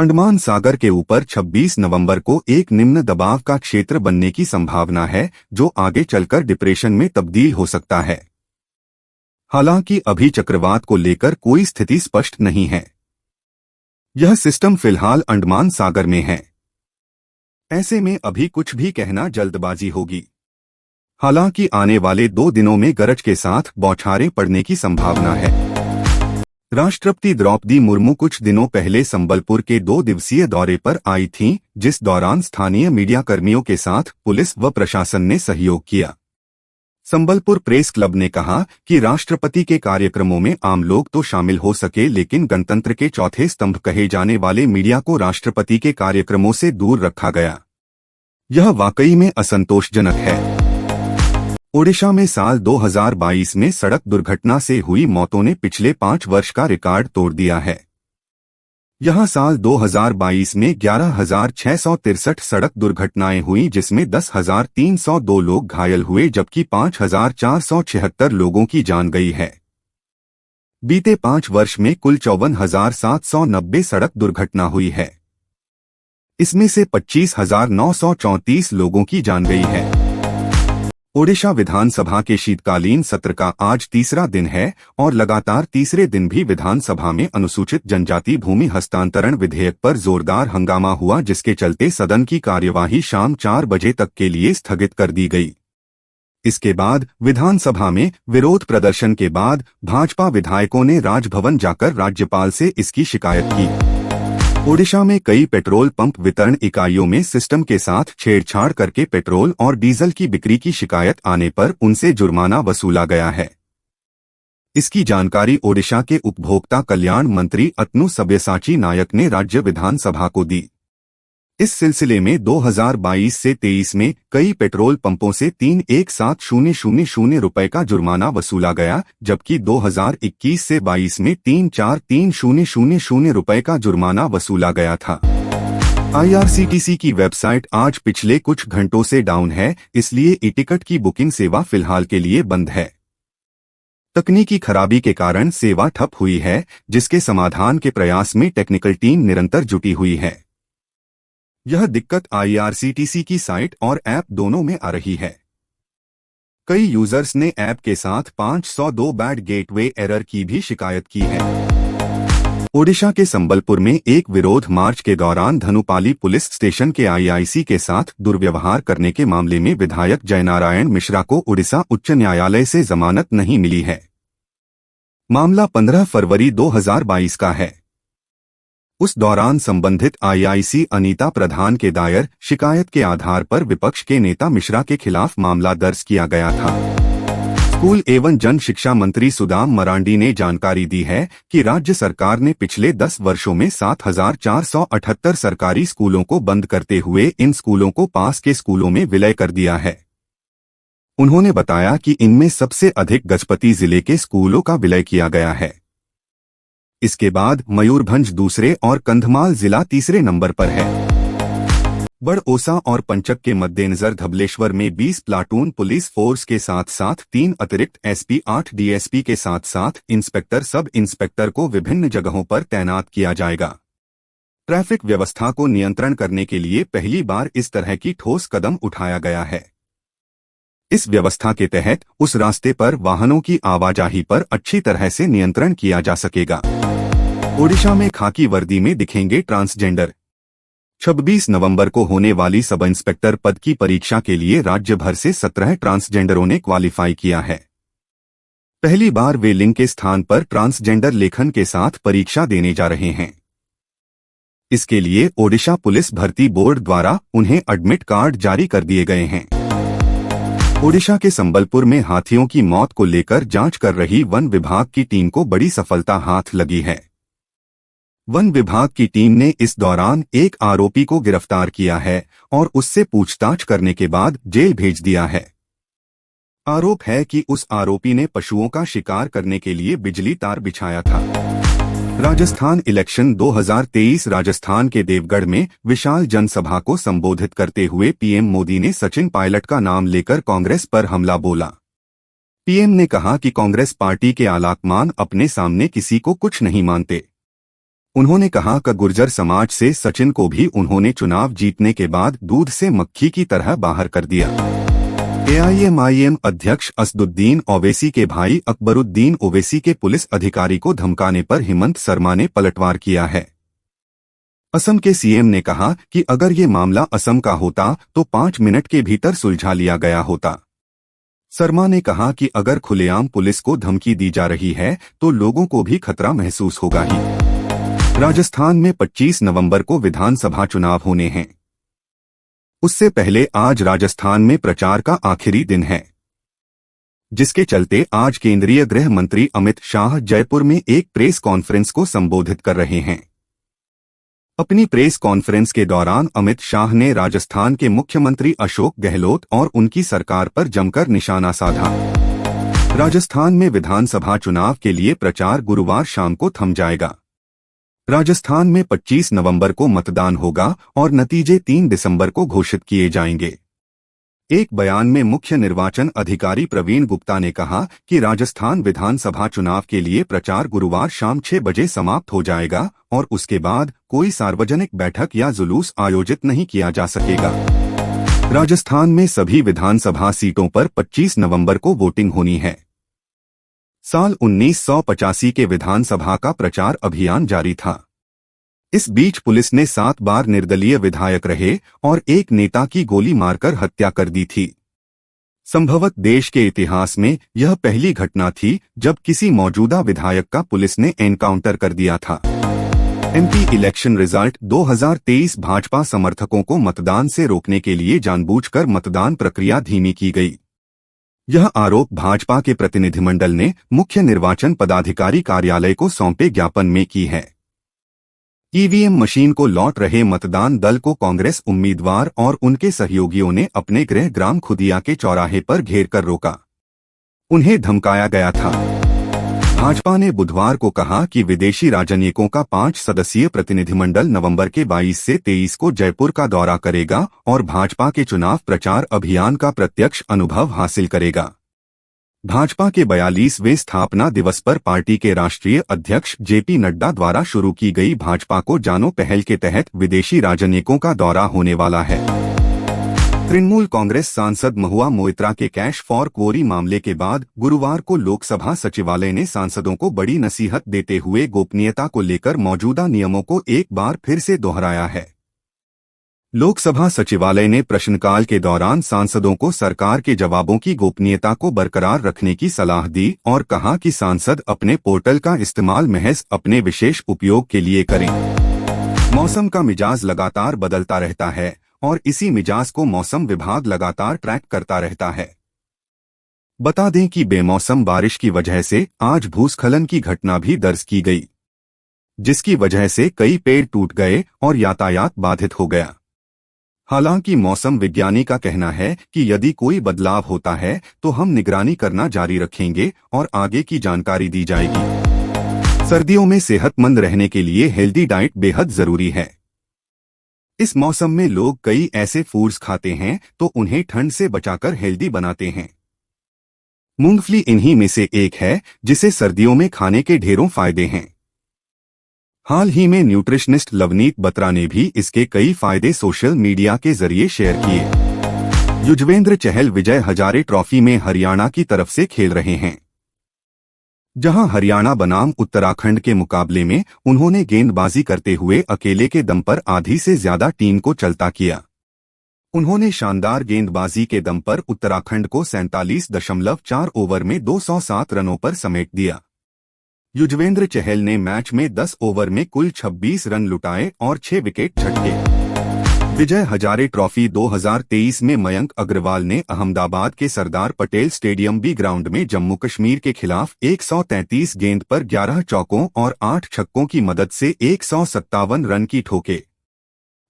अंडमान सागर के ऊपर 26 नवंबर को एक निम्न दबाव का क्षेत्र बनने की संभावना है, जो आगे चलकर डिप्रेशन में तब्दील हो सकता है। हालांकि अभी चक्रवात को लेकर कोई स्थिति स्पष्ट नहीं है। यह सिस्टम फिलहाल अंडमान सागर में है। ऐसे में अभी कुछ भी कहना जल्दबाजी होगी। हालांकि आने वाले 2 दिनों में गरज के साथ बौछारें पड़ने की संभावना है। राष्ट्रपति द्रौपदी मुर्मू कुछ दिनों पहले संबलपुर के 2 दिवसीय दौरे पर आई थीं, जिस दौरान स्थानीय मीडिया कर्मियों के साथ पुलिस व प्रशासन ने सहयोग किया। संबलपुर प्रेस क्लब ने कहा कि राष्ट्रपति के कार्यक्रमों में आम लोग तो शामिल हो सके, लेकिन गणतंत्र के चौथे स्तंभ कहे जाने वाले मीडिया को राष्ट्रपति के कार्यक्रमों से दूर रखा गया। यह वाकई में असंतोषजनक है। ओडिशा में साल 2022 में सड़क दुर्घटना से हुई मौतों ने पिछले 5 वर्ष का रिकॉर्ड तोड़ दिया है। यहां साल 2022 में 11,663 सड़क दुर्घटनाएं हुई, जिसमें 10,302 लोग घायल हुए, जबकि 5,476 लोगों की जान गई है। बीते 5 वर्ष में कुल 54,790 सड़क दुर्घटना हुई है। इसमें से 25,934 लोगों की जान गई है। ओडिशा विधानसभा के शीतकालीन सत्र का आज तीसरा दिन है और लगातार तीसरे दिन भी विधानसभा में अनुसूचित जनजाति भूमि हस्तांतरण विधेयक पर जोरदार हंगामा हुआ, जिसके चलते सदन की कार्यवाही शाम 4 बजे तक के लिए स्थगित कर दी गई। इसके बाद विधानसभा में विरोध प्रदर्शन के बाद भाजपा विधायकों ने राजभवन जाकर राज्यपाल से इसकी शिकायत की। ओडिशा में कई पेट्रोल पंप वितरण इकाइयों में सिस्टम के साथ छेड़छाड़ करके पेट्रोल और डीजल की बिक्री की शिकायत आने पर उनसे जुर्माना वसूला गया है। इसकी जानकारी ओडिशा के उपभोक्ता कल्याण मंत्री अतनु सब्यसाची नायक ने राज्य विधानसभा को दी। इस सिलसिले में 2022 से 23 में कई पेट्रोल पंपों से 3,17,000 रुपए का जुर्माना वसूला गया, जबकि 2021 से 22 में 3,04,3,000 रुपए का जुर्माना वसूला गया था। IRCTC की वेबसाइट आज पिछले कुछ घंटों से डाउन है, इसलिए ई-टिकट की बुकिंग सेवा फिलहाल के लिए बंद है। तकनीकी खराबी के कारण सेवा ठप हुई है, जिसके समाधान के प्रयास में टेक्निकल टीम निरंतर जुटी हुई है। यह दिक्कत IRCTC की साइट और ऐप दोनों में आ रही है। कई यूजर्स ने ऐप के साथ 502 बैड गेटवे एरर की भी शिकायत की है। ओडिशा के संबलपुर में एक विरोध मार्च के दौरान धनुपाली पुलिस स्टेशन के IIC के साथ दुर्व्यवहार करने के मामले में विधायक जयनारायण मिश्रा को उड़ीसा उच्च न्यायालय से जमानत नहीं मिली है। मामला 15 फरवरी 2022 का है। उस दौरान संबंधित IIC अनीता प्रधान के दायर शिकायत के आधार पर विपक्ष के नेता मिश्रा के खिलाफ मामला दर्ज किया गया था। स्कूल एवं जन शिक्षा मंत्री सुदाम मरांडी ने जानकारी दी है कि राज्य सरकार ने पिछले 10 वर्षों में 7,478 सरकारी स्कूलों को बंद करते हुए इन स्कूलों को पास के स्कूलों में विलय कर दिया है। उन्होंने बताया कि इनमें सबसे अधिक गजपति जिले के स्कूलों का विलय किया गया है। इसके बाद मयूरभंज दूसरे और कंधमाल जिला तीसरे नंबर पर है। बड़ौसा और पंचक के मद्देनजर धबलेश्वर में 20 प्लाटून पुलिस फोर्स के साथ साथ 3 अतिरिक्त SP 8 DSP के साथ साथ इंस्पेक्टर सब इंस्पेक्टर को विभिन्न जगहों पर तैनात किया जाएगा। ट्रैफिक व्यवस्था को नियंत्रण करने के लिए पहली बार इस तरह की ठोस कदम उठाया गया है। इस व्यवस्था के तहत उस रास्ते पर वाहनों की आवाजाही पर अच्छी तरह से नियंत्रण किया जा सकेगा। ओडिशा में खाकी वर्दी में दिखेंगे ट्रांसजेंडर। 26 नवंबर को होने वाली सब इंस्पेक्टर पद की परीक्षा के लिए राज्य भर से 17 ट्रांसजेंडरों ने क्वालिफाई किया है। पहली बार वे लिंग के स्थान पर ट्रांसजेंडर लेखन के साथ परीक्षा देने जा रहे हैं। इसके लिए ओडिशा पुलिस भर्ती बोर्ड द्वारा उन्हें एडमिट कार्ड जारी कर दिए गए हैं। ओडिशा के संबलपुर में हाथियों की मौत को लेकर जांच कर रही वन विभाग की टीम को बड़ी सफलता हाथ लगी है। वन विभाग की टीम ने इस दौरान एक आरोपी को गिरफ्तार किया है और उससे पूछताछ करने के बाद जेल भेज दिया है। आरोप है कि उस आरोपी ने पशुओं का शिकार करने के लिए बिजली तार बिछाया था। राजस्थान इलेक्शन 2023 राजस्थान के देवगढ़ में विशाल जनसभा को संबोधित करते हुए पीएम मोदी ने सचिन पायलट का नाम लेकर कांग्रेस पर हमला बोला। पीएम ने कहा कि कांग्रेस पार्टी के आलाकमान अपने सामने किसी को कुछ नहीं मानते। उन्होंने कहा कि गुर्जर समाज से सचिन को भी उन्होंने चुनाव जीतने के बाद दूध से मक्खी की तरह बाहर कर दिया। एआईएमआईएम अध्यक्ष असदुद्दीन ओवैसी के भाई अकबरुद्दीन ओवैसी के पुलिस अधिकारी को धमकाने पर हेमंत शर्मा ने पलटवार किया है। असम के सीएम ने कहा कि अगर ये मामला असम का होता तो 5 मिनट के भीतर सुलझा लिया गया होता। शर्मा ने कहा कि अगर खुलेआम पुलिस को धमकी दी जा रही है तो लोगों को भी खतरा महसूस होगा ही। राजस्थान में 25 नवंबर को विधानसभा चुनाव होने हैं। उससे पहले आज राजस्थान में प्रचार का आखिरी दिन है, जिसके चलते आज केंद्रीय गृह मंत्री अमित शाह जयपुर में एक प्रेस कॉन्फ्रेंस को संबोधित कर रहे हैं। अपनी प्रेस कॉन्फ्रेंस के दौरान अमित शाह ने राजस्थान के मुख्यमंत्री अशोक गहलोत और उनकी सरकार पर जमकर निशाना साधा। राजस्थान में विधानसभा चुनाव के लिए प्रचार गुरुवार शाम को थम जाएगा। राजस्थान में 25 नवंबर को मतदान होगा और नतीजे 3 दिसंबर को घोषित किए जाएंगे। एक बयान में मुख्य निर्वाचन अधिकारी प्रवीण गुप्ता ने कहा कि राजस्थान विधानसभा चुनाव के लिए प्रचार गुरुवार शाम 6 बजे समाप्त हो जाएगा और उसके बाद कोई सार्वजनिक बैठक या जुलूस आयोजित नहीं किया जा सकेगा। राजस्थान में सभी विधानसभा सीटों पर 25 नवंबर को वोटिंग होनी है। साल 1985 के विधानसभा का प्रचार अभियान जारी था। इस बीच पुलिस ने 7 बार निर्दलीय विधायक रहे और एक नेता की गोली मारकर हत्या कर दी थी। संभवत देश के इतिहास में यह पहली घटना थी जब किसी मौजूदा विधायक का पुलिस ने एनकाउंटर कर दिया था। एमपी इलेक्शन रिजल्ट 2023 भाजपा समर्थकों को मतदान से रोकने के लिए जानबूझकर मतदान प्रक्रिया धीमी की गई। यह आरोप भाजपा के प्रतिनिधिमंडल ने मुख्य निर्वाचन पदाधिकारी कार्यालय को सौंपे ज्ञापन में की है। ईवीएम मशीन को लौट रहे मतदान दल को कांग्रेस उम्मीदवार और उनके सहयोगियों ने अपने गृह ग्राम खुदिया के चौराहे पर घेर कर रोका। उन्हें धमकाया गया था। भाजपा ने बुधवार को कहा कि विदेशी राजनयिकों का 5 सदस्यीय प्रतिनिधिमंडल नवंबर के 22 से 23 को जयपुर का दौरा करेगा और भाजपा के चुनाव प्रचार अभियान का प्रत्यक्ष अनुभव हासिल करेगा। भाजपा के 42वें स्थापना दिवस पर पार्टी के राष्ट्रीय अध्यक्ष जेपी नड्डा द्वारा शुरू की गई भाजपा को जानो पहल के तहत विदेशी राजनयिकों का दौरा होने वाला है। तृणमूल कांग्रेस सांसद महुआ मोइत्रा के कैश फॉर क्वोरी मामले के बाद गुरुवार को लोकसभा सचिवालय ने सांसदों को बड़ी नसीहत देते हुए गोपनीयता को लेकर मौजूदा नियमों को एक बार फिर से दोहराया है। लोकसभा सचिवालय ने प्रश्नकाल के दौरान सांसदों को सरकार के जवाबों की गोपनीयता को बरकरार रखने की सलाह दी और कहा कि सांसद अपने पोर्टल का इस्तेमाल महज अपने विशेष उपयोग के लिए करें। मौसम का मिजाज लगातार बदलता रहता है और इसी मिजाज को मौसम विभाग लगातार ट्रैक करता रहता है। बता दें कि बेमौसम बारिश की वजह से आज भूस्खलन की घटना भी दर्ज की गई, जिसकी वजह से कई पेड़ टूट गए और यातायात बाधित हो गया। हालांकि मौसम विज्ञानी का कहना है कि यदि कोई बदलाव होता है तो हम निगरानी करना जारी रखेंगे और आगे की जानकारी दी जाएगी। सर्दियों में सेहतमंद रहने के लिए हेल्दी डाइट बेहद जरूरी है। इस मौसम में लोग कई ऐसे फूड्स खाते हैं तो उन्हें ठंड से बचाकर हेल्दी बनाते हैं। मूंगफली इन्हीं में से एक है जिसे सर्दियों में खाने के ढेरों फायदे हैं। हाल ही में न्यूट्रिशनिस्ट लवनीत बत्रा ने भी इसके कई फायदे सोशल मीडिया के जरिए शेयर किए। युजवेंद्र चहल विजय हजारे ट्रॉफी में हरियाणा की तरफ से खेल रहे हैं, जहां हरियाणा बनाम उत्तराखंड के मुकाबले में उन्होंने गेंदबाजी करते हुए अकेले के दम पर आधी से ज्यादा टीम को चलता किया। उन्होंने शानदार गेंदबाजी के दम पर उत्तराखंड को 47.4 ओवर में 207 रनों पर समेट दिया। युजवेंद्र चहल ने मैच में 10 ओवर में कुल 26 रन लुटाए और 6 विकेट झटके। विजय हजारे ट्रॉफी 2023 में मयंक अग्रवाल ने अहमदाबाद के Sardar Patel stadium B ground में जम्मू कश्मीर के खिलाफ 133 गेंद पर 11 चौकों और 8 छक्कों की मदद से 157 रन की ठोके।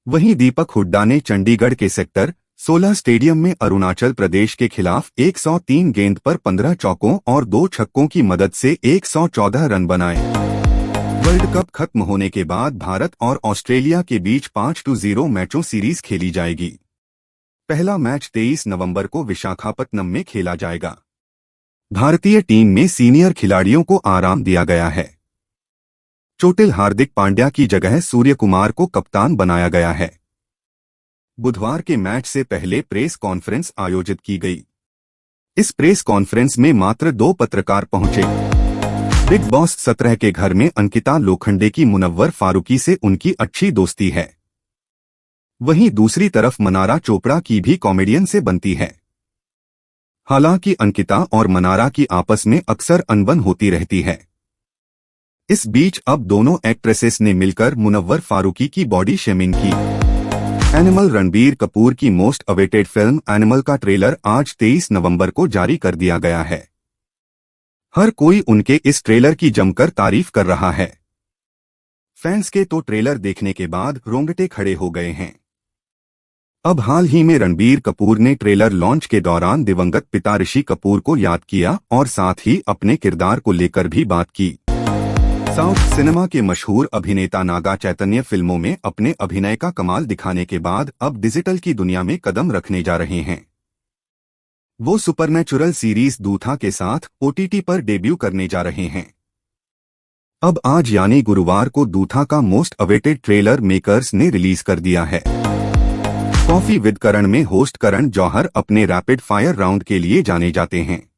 वहीं दीपक हुड्डा ने चंडीगढ़ के सेक्टर 16 स्टेडियम में अरुणाचल प्रदेश के खिलाफ 103 गेंद पर 15 चौकों और 2 छक्कों की मदद से 114 रन बनाए। वर्ल्ड कप खत्म होने के बाद भारत और ऑस्ट्रेलिया के बीच 5-0 मैचों सीरीज खेली जाएगी। पहला मैच 23 नवंबर को विशाखापत्तनम में खेला जाएगा। भारतीय टीम में सीनियर खिलाड़ियों को आराम दिया गया है। चोटिल हार्दिक पांड्या की जगह सूर्य कुमार को कप्तान बनाया गया है। बुधवार के मैच से पहले प्रेस कॉन्फ्रेंस आयोजित की गई। इस प्रेस कॉन्फ्रेंस में मात्र 2 पत्रकार पहुंचे। बिग बॉस 17 के घर में अंकिता लोखंडे की मुनव्वर फारूकी से उनकी अच्छी दोस्ती है। वहीं दूसरी तरफ मनारा चोपड़ा की भी कॉमेडियन से बनती है। हालांकि अंकिता और मनारा की आपस में अक्सर अनबन होती रहती है। इस बीच अब दोनों एक्ट्रेसेस ने मिलकर मुनव्वर फारूकी की बॉडी शेमिंग की। एनिमल रणबीर कपूर की मोस्ट अवेटेड फिल्म एनिमल का ट्रेलर आज 23 नवंबर को जारी कर दिया गया है। हर कोई उनके इस ट्रेलर की जमकर तारीफ कर रहा है। फैंस के तो ट्रेलर देखने के बाद रोंगटे खड़े हो गए हैं। अब हाल ही में रणबीर कपूर ने ट्रेलर लॉन्च के दौरान दिवंगत पिता ऋषि कपूर को याद किया और साथ ही अपने किरदार को लेकर भी बात की। साउथ सिनेमा के मशहूर अभिनेता नागा चैतन्य फिल्मों में अपने अभिनय का कमाल दिखाने के बाद अब डिजिटल की दुनिया में कदम रखने जा रहे हैं। वो सुपरनैचुरल सीरीज दूथा के साथ OTT पर डेब्यू करने जा रहे हैं। अब आज यानी गुरुवार को दूथा का मोस्ट अवेटेड ट्रेलर मेकर्स ने रिलीज कर दिया है। कॉफी विद करण में होस्ट करण जौहर अपने रैपिड फायर राउंड के लिए जाने जाते हैं।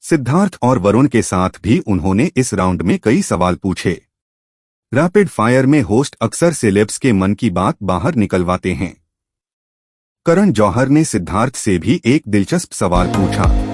सिद्धार्थ और वरुण के साथ भी उन्होंने इस राउंड में कई सवाल पूछे। रैपिड फायर में होस्ट अक्सर सेलेब्स के मन की बात बाहर निकलवाते हैं। करण जौहर ने सिद्धार्थ से भी एक दिलचस्प सवाल पूछा।